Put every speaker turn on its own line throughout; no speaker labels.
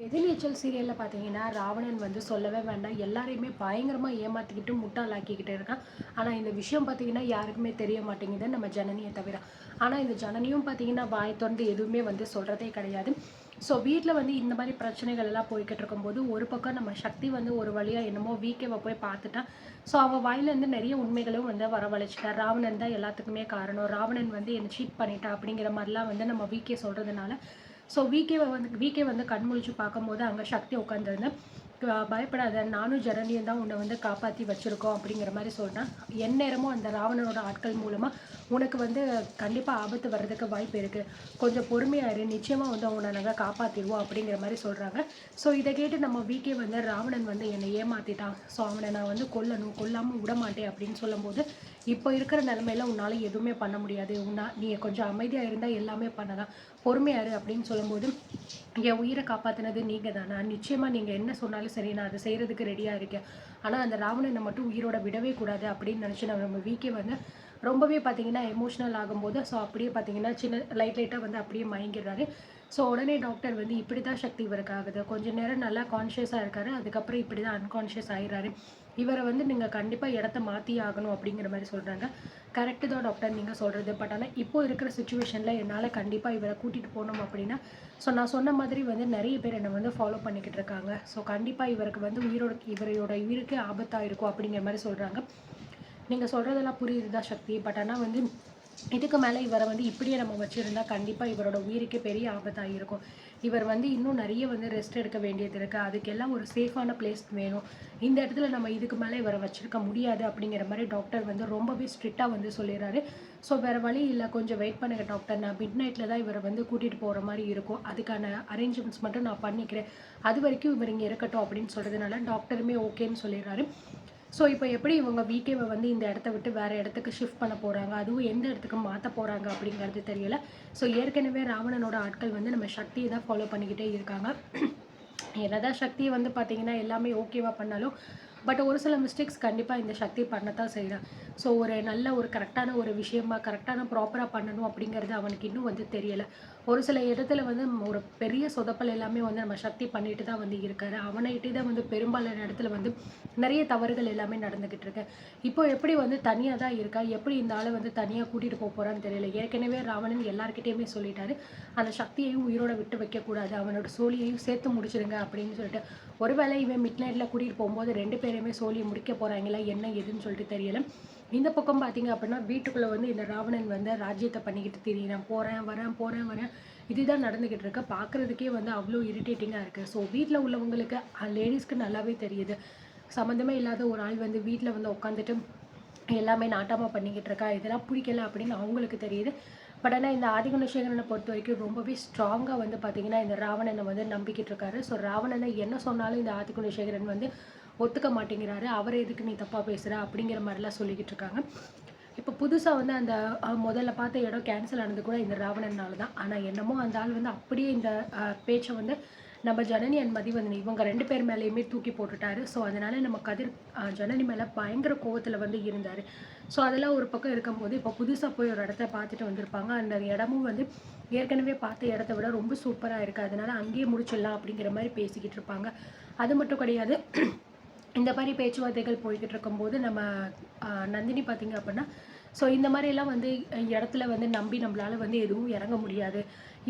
எதிர்நீச்சல் சீரியலில் பார்த்தீங்கன்னா ராவணன் வந்து சொல்லவே வேண்டாம், எல்லாரையுமே பயங்கரமாக ஏமாற்றிக்கிட்டு முட்டாளாக்கிக்கிட்டு இருக்கான். ஆனால் இந்த விஷயம் பார்த்தீங்கன்னா யாருக்குமே தெரிய மாட்டேங்குது, நம்ம ஜனனியை தவிர. ஆனால் இந்த ஜனனியும் பார்த்தீங்கன்னா வாய் திறந்து எதுவுமே வந்து சொல்கிறதே கிடையாது. ஸோ வீட்டில் வந்து இந்த மாதிரி பிரச்சனைகள் எல்லாம் போய்கிட்டு இருக்கும்போது ஒரு பக்கம் நம்ம சக்தி வந்து ஒரு வழியாக என்னமோ வீக்கேவை போய் பார்த்துட்டா. ஸோ அவள் வாயிலேருந்து நிறைய உண்மைகளும் வந்து வரவழைச்சிட்டா. ராவணன் தான் எல்லாத்துக்குமே காரணம், ராவணன் வந்து என்னை சீட் பண்ணிட்டா அப்படிங்கிற மாதிரிலாம் வந்து நம்ம வீக்கே சொல்கிறதுனால ஸோ வீக்கே வந்து கண்முழிச்சு பார்க்கும்போது அங்கே சக்தி உட்காந்துருந்தேன். பயப்படாத, நானும் ஜனனியும் தான் உன்னை வந்து காப்பாற்றி வச்சுருக்கோம் அப்படிங்கிற மாதிரி சொல்கிறேன். எந்நேரமும் அந்த ராவணனோட ஆட்கள் மூலமாக உனக்கு வந்து கண்டிப்பாக ஆபத்து வர்றதுக்கு வாய்ப்பு இருக்குது, கொஞ்சம் பொறுமையாயிரு, நிச்சயமாக வந்து அவனை நாங்கள் காப்பாற்றிடுவோம் அப்படிங்கிற மாதிரி சொல்கிறாங்க. ஸோ இதை கேட்டு நம்ம வீக்கே வந்து ராவணன் வந்து என்னை ஏமாற்றிட்டான், ஸோ அவனை நான் வந்து கொல்லாமல் விட மாட்டேன் அப்படின்னு சொல்லும்போது, இப்போ இருக்கிற நிலமையில உன்னால் எதுவுமே பண்ண முடியாது, நீ கொஞ்சம் அமைதியாக இருந்தால் எல்லாமே பண்ணலாம், பொறுமையாரு அப்படின்னு சொல்லும்போது, என் உயிரை காப்பாற்றினது நீங்கள் தானே, நிச்சயமாக நீங்கள் என்ன சொன்னாலும் சரி நான் அதை செய்கிறதுக்கு ரெடியாக இருக்கேன், ஆனால் அந்த ராவணனை மட்டும் உயிரோட விடவே கூடாது அப்படின்னு நினச்சி நம்ம வீக்கே வந்து ரொம்பவே பார்த்தீங்கன்னா எமோஷ்னல் ஆகும்போது, ஸோ அப்படியே பார்த்தீங்கன்னா சின்ன லைட்டாக வந்து அப்படியே மயங்கிடுறாரு. ஸோ உடனே டாக்டர் வந்து இப்படி தான் சக்தி இவருக்கு ஆகுது, கொஞ்சம் நேரம் நல்லா கான்ஷியஸாக இருக்காரு, அதுக்கப்புறம் இப்படி தான் அன்கான்ஷியஸ் ஆகிடுறாரு, இவரை வந்து நீங்கள் கண்டிப்பாக இடத்த மாற்றி ஆகணும் அப்படிங்கிற மாதிரி சொல்கிறாங்க. கரெக்டு தான் டாக்டர் நீங்கள் சொல்கிறது, பட் ஆனால் இப்போ இருக்கிற சுச்சுவேஷனில் என்னால் கண்டிப்பாக இவரை கூட்டிகிட்டு போகணும் அப்படின்னா, ஸோ நான் சொன்ன மாதிரி வந்து நிறைய பேர் என்னை வந்து ஃபாலோ பண்ணிக்கிட்டு இருக்காங்க, ஸோ கண்டிப்பாக இவருக்கு வந்து இவரோட உயிருக்கு ஆபத்தாக இருக்கும் அப்படிங்கிற மாதிரி சொல்கிறாங்க. நீங்கள் சொல்கிறதெல்லாம் புரியுது தான் சக்தி, பட் ஆனால் வந்து இதுக்கு மேலே இவரை வந்து இப்படியே நம்ம வச்சுருந்தா கண்டிப்பாக இவரோட உயிருக்கு பெரிய ஆபத்தாக இருக்கும், இவர் வந்து இன்னும் நிறைய வந்து ரெஸ்ட் எடுக்க வேண்டியது இருக்குது, அதுக்கெல்லாம் ஒரு சேஃபான பிளேஸ் வேணும், இந்த இடத்துல நம்ம இதுக்கு மேலே இவரை வச்சுருக்க முடியாது அப்படிங்கிற மாதிரி டாக்டர் வந்து ரொம்பவே ஸ்ட்ரிக்டாக வந்து சொல்லிடுறாரு. ஸோ வேறு வழி இல்லை, கொஞ்சம் வெயிட் பண்ணுங்கள் டாக்டர், நான் மிட் நைட்டில் தான் இவரை வந்து கூட்டிகிட்டு போகிற மாதிரி இருக்கும், அதுக்கான அரேஞ்ச்மெண்ட்ஸ் மட்டும் நான் பண்ணிக்கிறேன், அது வரைக்கும் இவர் இங்கே இருக்கட்டும் அப்படின்னு சொல்கிறதுனால டாக்டருமே ஓகேன்னு சொல்லிடுறாரு. ஸோ இப்போ எப்படி இவங்க வீக்கேவை வந்து இந்த இடத்த விட்டு வேறு இடத்துக்கு ஷிஃப்ட் பண்ண போகிறாங்க, அதுவும் எந்த இடத்துக்கு மாற்ற போகிறாங்க அப்படிங்கிறது தெரியல. ஸோ ஏற்கனவே ராவணனோட ஆட்கள் வந்து நம்ம சக்தியை தான் ஃபாலோ பண்ணிக்கிட்டே இருக்காங்க. என்னதான் சக்தியை வந்து பார்த்திங்கன்னா எல்லாமே ஓகேவா பண்ணாலும், பட் ஒரு சில மிஸ்டேக்ஸ் கண்டிப்பாக இந்த சக்தி பண்ணத்தான் செய்கிறான். ஸோ ஒரு நல்ல ஒரு கரெக்டான ஒரு விஷயமா கரெக்டான ப்ராப்பராக பண்ணணும் அப்படிங்கிறது அவனுக்கு இன்னும் வந்து தெரியலை. ஒரு சில இடத்துல வந்து ஒரு பெரிய சொதப்பல் எல்லாமே வந்து நம்ம சக்தி பண்ணிட்டு தான் வந்து இருக்காரு, அவனைகிட்டே தான் வந்து பெரும்பாலான இடத்துல வந்து நிறைய தவறுகள் எல்லாமே நடந்துக்கிட்டு இருக்கு. இப்போ எப்படி வந்து தனியாக தான் இருக்கா, எப்படி இந்த ஆளை வந்து தனியாக கூட்டிகிட்டு போக போகிறான்னு தெரியல. ஏற்கனவே ராவணன் எல்லார்கிட்டையுமே சொல்லிட்டாரு, அந்த சக்தியையும் உயிரோட விட்டு வைக்கக்கூடாது, அவனோட சோழியையும் சேர்த்து முடிச்சிடுங்க அப்படின்னு சொல்லிட்டு. ஒருவேளை இவன் மிட் நைட்டில் கூட்டிகிட்டு போகும்போது 2 பேருமே சோழியை முடிக்க போகிறாங்களா என்ன எதுன்னு சொல்லிட்டு தெரியல. இந்த பக்கம் பார்த்தீங்க அப்படின்னா வீட்டுக்குள்ளே வந்து இந்த ராவணன் வந்து ராஜ்யத்தை பண்ணிக்கிட்டு திரியிறான், போகிறேன் வரேன் இதுதான் நடந்துக்கிட்டு இருக்கு. பார்க்குறதுக்கே வந்து அவ்வளோ இரிட்டேட்டிங்காக இருக்குது. ஸோ வீட்டில் உள்ளவங்களுக்கு லேடிஸ்க்கு நல்லாவே தெரியுது, சம்மந்தமே இல்லாத ஒரு ஆள் வந்து வீட்டில் வந்து உட்காந்துட்டு எல்லாமே நாட்டமாக பண்ணிக்கிட்டு இருக்கா, இதெல்லாம் பிடிக்கல அப்படின்னு அவங்களுக்கு தெரியுது. பட் ஆனால் இந்த ஆதிகுணசேகரனை பொறுத்த வரைக்கும் ரொம்பவே ஸ்ட்ராங்காக வந்து பார்த்திங்கன்னா இந்த ராவணனை வந்து நம்பிக்கிட்டு இருக்காரு. ஸோ ராவணனை என்ன சொன்னாலும் இந்த ஆதிகுணசேகரன் வந்து ஒத்துக்க மாட்டேங்கிறாரு, அவரை எதுக்கு நீ தப்பாக பேசுகிற அப்படிங்கிற மாதிரிலாம் சொல்லிக்கிட்டு இருக்காங்க. இப்போ புதுசாக வந்து அந்த முதல்ல பார்த்த இடம் கேன்சல் ஆனது கூட இந்த ராவணனால தான். ஆனால் என்னமோ அந்த ஆள் வந்து அப்படியே இந்த பேச்சை வந்து நம்ம ஜனனி அண்ட் மதிவதனி இவங்க 2 பேர் மேலேயுமே தூக்கி போட்டுட்டாரு. ஸோ அதனால் நம்ம கதிர் ஜனனி மேலே பயங்கர கோவத்தில் வந்து இருந்தார். ஸோ அதெல்லாம் ஒரு பக்கம் இருக்கும்போது இப்போ புதுசாக போய் ஒரு இடத்த பார்த்துட்டு வந்திருப்பாங்க. அந்த இடமும் வந்து ஏற்கனவே பார்த்த இடத்த விட ரொம்ப சூப்பராக இருக்குது, அதனால் அங்கேயே முடிச்சிடலாம் அப்படிங்கிற மாதிரி பேசிக்கிட்டு இருப்பாங்க. அது மட்டும் கிடையாது, இந்த மாதிரி பேச்சுவார்த்தைகள் போய்கிட்டு இருக்கும்போது நம்ம நந்தினி பார்த்திங்க அப்படின்னா, ஸோ இந்த மாதிரிலாம் வந்து இடத்துல வந்து நம்பி நம்மளால் வந்து எதுவும் இறங்க முடியாது,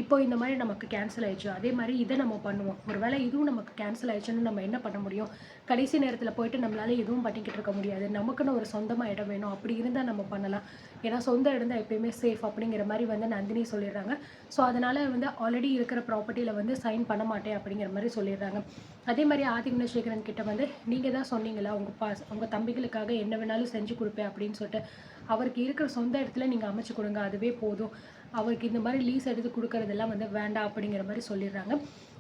இப்போ இந்த மாதிரி நமக்கு கேன்சல் ஆயிடுச்சு, அதே மாதிரி இதை நம்ம பண்ணுவோம், ஒரு வேளை இதுவும் நமக்கு கேன்சல் ஆயிடுச்சுன்னு நம்ம என்ன பண்ண முடியும், கடைசி நேரத்தில் போயிட்டு நம்மளால எதுவும் பண்ணிக்கிட்டு இருக்க முடியாது, நமக்குன்னு ஒரு சொந்தமாக இடம் வேணும், அப்படி இருந்தால் நம்ம பண்ணலாம், ஏன்னா சொந்த இடம் தான் எப்பயுமே சேஃப் அப்படிங்கிற மாதிரி வந்து நந்தினி சொல்லிடுறாங்க. ஸோ அதனால் வந்து ஆல்ரெடி இருக்கிற ப்ராப்பர்ட்டியில் வந்து சைன் பண்ண மாட்டேன் அப்படிங்கிற மாதிரி சொல்லிடுறாங்க. அதே மாதிரி ஆதிகுணசேகரன் கிட்ட வந்து நீங்கள் தான் சொன்னீங்களா உங்கள் தம்பிகளுக்காக என்ன வேணாலும் செஞ்சு கொடுப்பேன் அப்படின்னு சொல்லிட்டு, அவருக்கு இருக்கிற சொந்த இடத்துல நீங்கள் அமைச்சு கொடுங்க, அதுவே போதும், அவருக்கு இந்த மாதிரி லீஸ் எடுத்து கொடுக்கறதெல்லாம் வந்து வேண்டாம் அப்படிங்கிற மாதிரி சொல்லிடுறாங்க.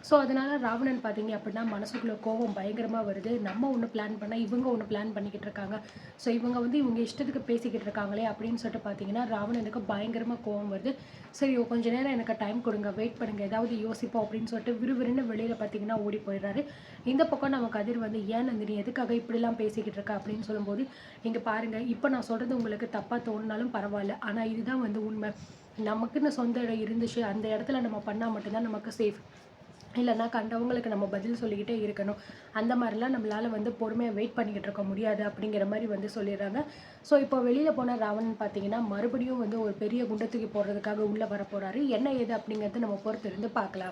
ஸோ அதனால் ராவணன் பார்த்தீங்க அப்படின்னா மனசுக்குள்ளே கோவம் பயங்கரமாக வருது, நம்ம ஒன்று பிளான் பண்ணால் இவங்க ஒன்று பிளான் பண்ணிக்கிட்டு இருக்காங்க, ஸோ இவங்க வந்து இவங்க இஷ்டத்துக்கு பேசிக்கிட்டு இருக்காங்களே அப்படின்னு சொல்லிட்டு பார்த்தீங்கன்னா ராவணனுக்கு பயங்கரமாக கோவம் வருது. சரி கொஞ்சம் நேரம் எனக்கு டைம் கொடுங்க, வெயிட் பண்ணுங்கள், ஏதாவது யோசிப்போம் அப்படின்னு சொல்லிட்டு விறுவிறுன்னு வெளியில் பார்த்தீங்கன்னா ஓடி போயிடுறாரு. இந்த பக்கம் நம்ம கதிர் வந்து ஏன் நந்தினி எதுக்காக இப்படிலாம் பேசிக்கிட்டு இருக்கா அப்படின்னு சொல்லும்போது, இங்கே பாருங்கள், இப்போ நான் சொல்கிறது உங்களுக்கு தப்பாக தோணுனாலும் பரவாயில்ல, ஆனால் இதுதான் வந்து உண்மை, நமக்குன்னு சொந்த இடம் இருந்துச்சு, அந்த இடத்துல நம்ம பண்ணால் மட்டும்தான் நமக்கு சேஃப், இல்லைன்னா கண்டவங்களுக்கு நம்ம பதில் சொல்லிக்கிட்டே இருக்கணும். அந்த மாதிரிலாம் நம்மளால வந்து பொறுமையாக வெயிட் பண்ணிக்கிட்டு இருக்க முடியாது அப்படிங்கிற மாதிரி வந்து சொல்லிடுறாங்க. ஸோ இப்போ வெளியில் போன ராவணன் பார்த்தீங்கன்னா மறுபடியும் வந்து ஒரு பெரிய குண்டத்துக்கு போடுறதுக்காக உள்ளே வர போகிறாரு. என்ன ஏது அப்படிங்கிறது நம்ம பொறுத்திருந்து பார்க்கலாம்.